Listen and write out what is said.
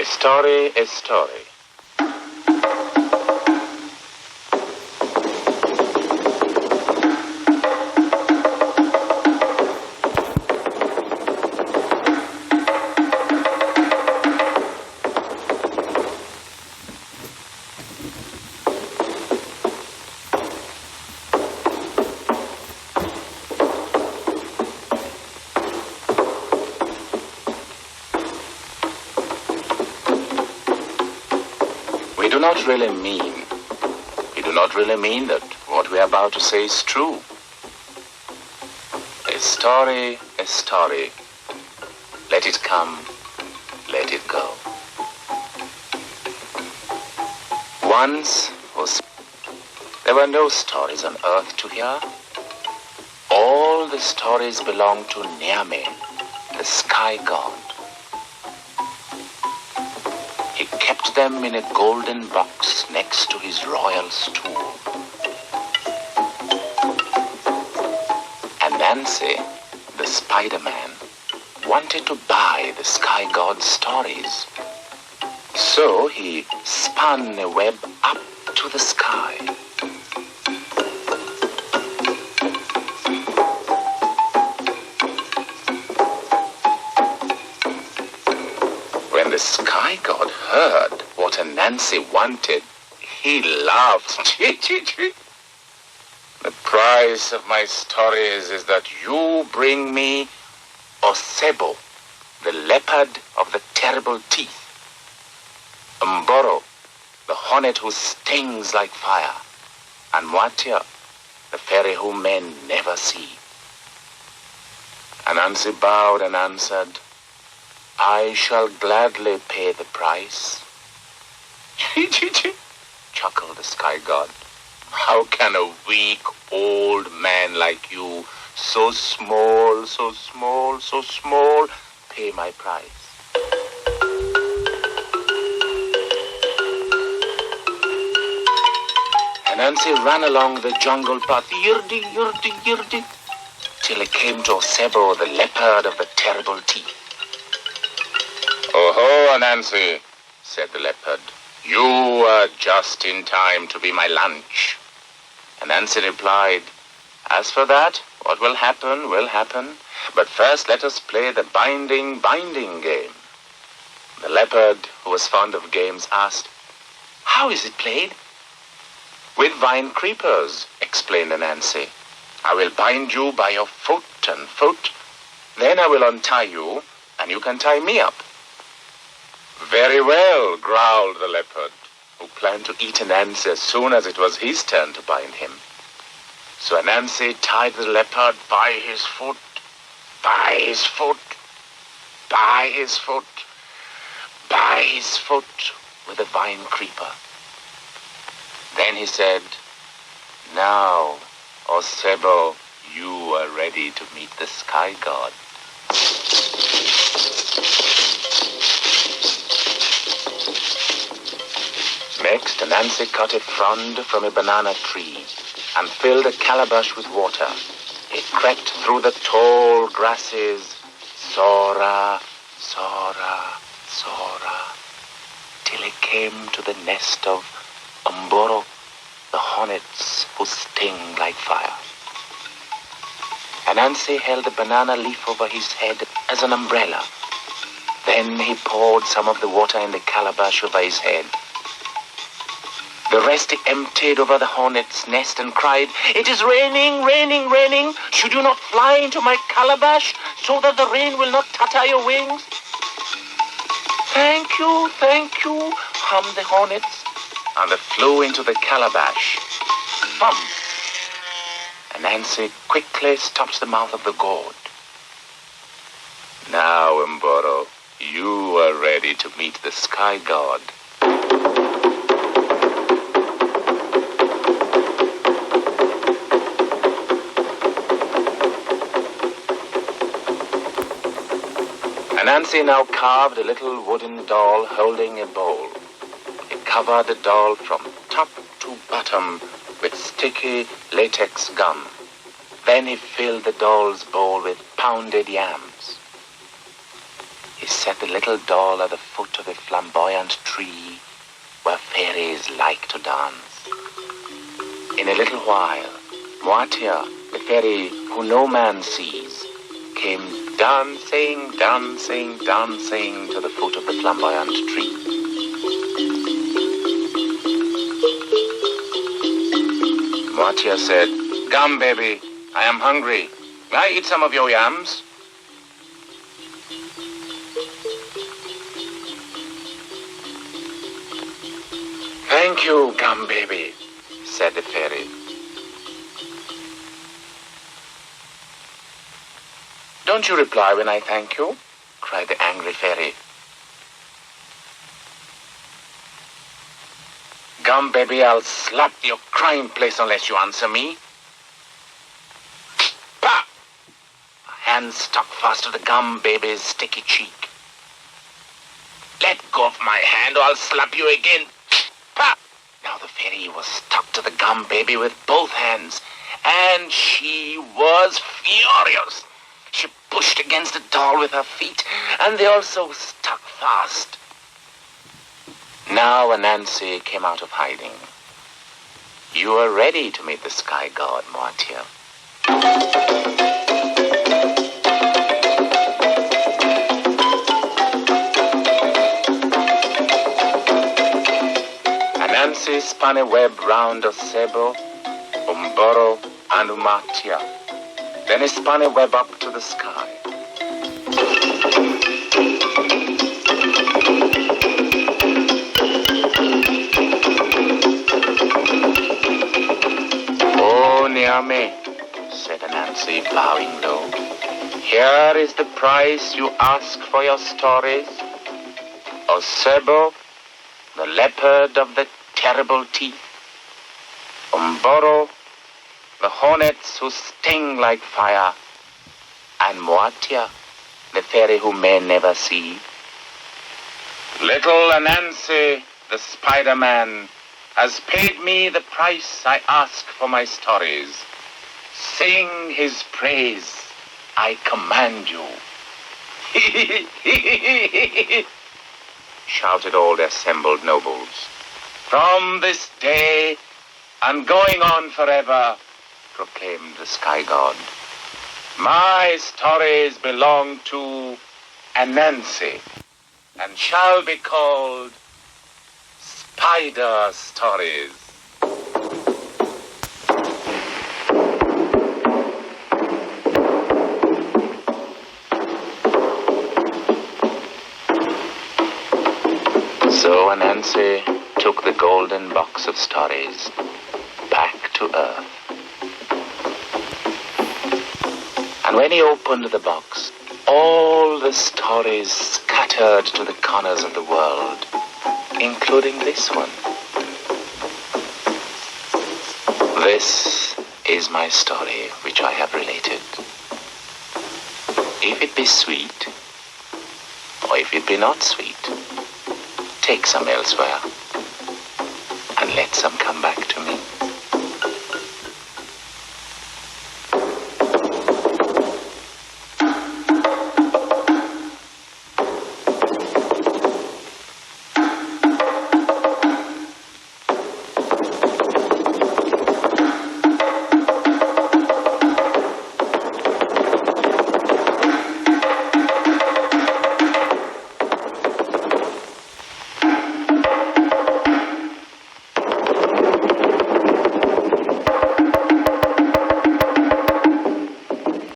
A story, a story. We do not really mean that what we are about to say is true. A story, a story. Let it come, let it go. Once there were no stories on earth to hear. All the stories belonged to Niame, the sky god. He kept them in a golden box next to his royal stool. And Nancy, the Spiderman, wanted to buy the sky god's stories. So he spun a web up to the sky. When the sky god heard what Nancy wanted, he laughed. The price of my stories is that you bring me Osebo, the leopard of the terrible teeth, Mboro, the hornet who stings like fire, and Mwatia, the fairy whom men never see. Anansi bowed and answered, I shall gladly pay the price. Chuckled the sky god. How can a weak old man like you, so small, pay my price? Anansi ran along the jungle path, yirdi, till he came to Osebo, the leopard of the terrible teeth. Oh-ho, Anansi, said the leopard. You are just in time to be my lunch. Anansi replied, As for that, what will happen, will happen. But first let us play the binding game. The leopard, who was fond of games, asked, How is it played? With vine creepers, explained Anansi. I will bind you by your foot and foot. Then I will untie you, and you can tie me up. Very well, growled the leopard, who planned to eat Anansi as soon as it was his turn to bind him. So Anansi tied the leopard by his foot, by his foot, by his foot, by his foot with a vine creeper. Then he said, Now, Osebo, you are ready to meet the sky god. Next, Anansi cut a frond from a banana tree and filled a calabash with water. He crept through the tall grasses, Sora, till he came to the nest of Mboro, the hornets who sting like fire. Anansi held a banana leaf over his head as an umbrella. Then he poured some of the water in the calabash over his head. The rest he emptied over the hornet's nest and cried, It is raining, raining, raining. Should you not fly into my calabash so that the rain will not tatter your wings? Thank you, hummed the hornets, and they flew into the calabash. Thump! Anansi quickly stopped the mouth of the gourd. Now, Mboro, you are ready to meet the sky god. Anansi now carved a little wooden doll holding a bowl. He covered the doll from top to bottom with sticky latex gum. Then he filled the doll's bowl with pounded yams. he set the little doll at the foot of a flamboyant tree where fairies like to dance. In a little while, Moatia, the fairy who no man sees, came dancing, dancing, dancing to the foot of the flamboyant tree. Moatia said, "Come, baby, I am hungry. May I eat some of your yams?" "Thank you, Gum Baby," said the fairy. "Don't you reply when I thank you?" cried the angry fairy. "Gum Baby, I'll slap your crying place unless you answer me." Pah! A hand stuck fast to the Gum Baby's sticky cheek. "Let go of my hand or I'll slap you again." Pah! Now the fairy was stuck to the Gum Baby with both hands, and she was furious. She pushed against the doll with her feet, and they also stuck fast. Now Anansi came out of hiding. "You are ready to meet the Sky God, Moatia." Anansi spun a web round Osebo, Umboro, and Umatia. Then he spun a web up to the sky. "Oh, Niame," said Anansi, bowing low. "Here is the price you ask for your stories. Osebo, the leopard of the terrible teeth. Umboro, the hornets who sting like fire. And Moatia, the fairy who may never see. Little Anansi, the Spiderman, has paid me the price I ask for my stories. Sing his praise, I command you." shouted all the assembled nobles. "From this day and going on forever," proclaimed the Sky God, "my stories belong to Anansi and shall be called Spider Stories." So Anansi took the golden box of stories back to Earth. And when he opened the box, all the stories scattered to the corners of the world, including this one. This is my story which I have related. If it be sweet, or if it be not sweet, take some elsewhere, and let some come back to